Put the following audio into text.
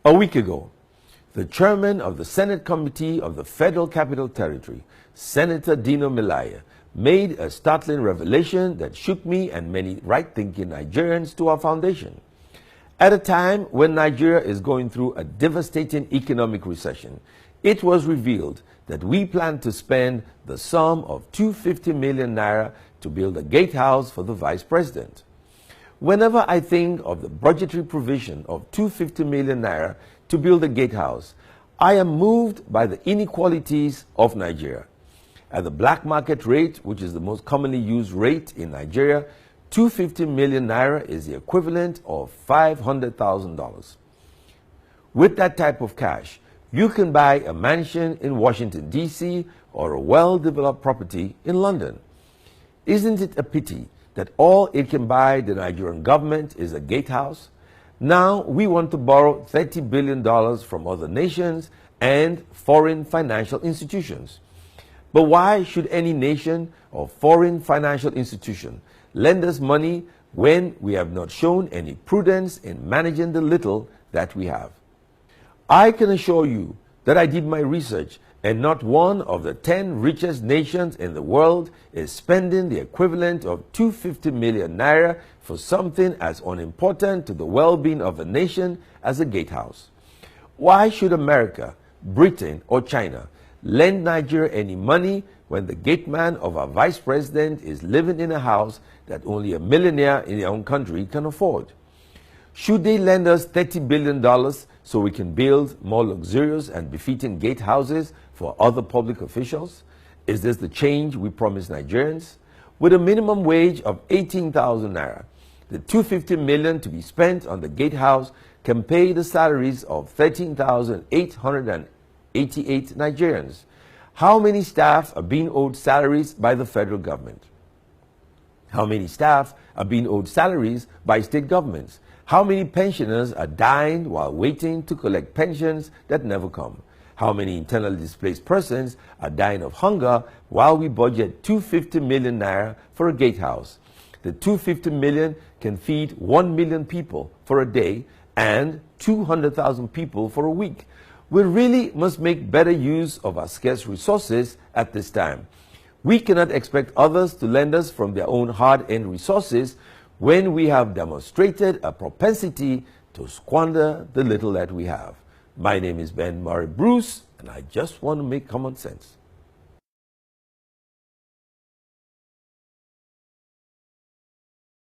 A week ago, the chairman of the Senate Committee of the Federal Capital Territory, Senator Dino Melaya, made a startling revelation that shook me and many right-thinking Nigerians to our foundation. At a time when Nigeria is going through a devastating economic recession, it was revealed that we plan to spend the sum of 250 million naira to build a gatehouse for the vice president. Whenever I think of the budgetary provision of 250 million naira to build a gatehouse, I am moved by the inequalities of Nigeria. At the black market rate, which is the most commonly used rate in Nigeria, 250 million naira is the equivalent of $500,000. With that type of cash, you can buy a mansion in Washington, D.C. or a well-developed property in London. Isn't it a pity that all it can buy the Nigerian government is a gatehouse? Now we want to borrow $30 billion from other nations and foreign financial institutions. But why should any nation or foreign financial institution lend us money when we have not shown any prudence in managing the little that we have? I can assure you that I did my research, and not one of the 10 richest nations in the world is spending the equivalent of 250 million naira for something as unimportant to the well-being of a nation as a gatehouse. Why should America, Britain, or China lend Nigeria any money when the gateman of our vice president is living in a house that only a millionaire in their own country can afford? Should they lend us $30 billion so we can build more luxurious and befitting gatehouses for other public officials? Is this the change we promise Nigerians? With a minimum wage of 18,000 naira, the 250 million to be spent on the gatehouse can pay the salaries of 13,888 Nigerians. How many staff are being owed salaries by the federal government? How many staff are being owed salaries by state governments? How many pensioners are dying while waiting to collect pensions that never come? How many internally displaced persons are dying of hunger while we budget 250 million naira for a gatehouse? The 250 million can feed 1 million people for a day and 200,000 people for a week. We really must make better use of our scarce resources at this time. We cannot expect others to lend us from their own hard-earned resources when we have demonstrated a propensity to squander the little that we have. My name is Ben Murray Bruce, and I just want to make common sense.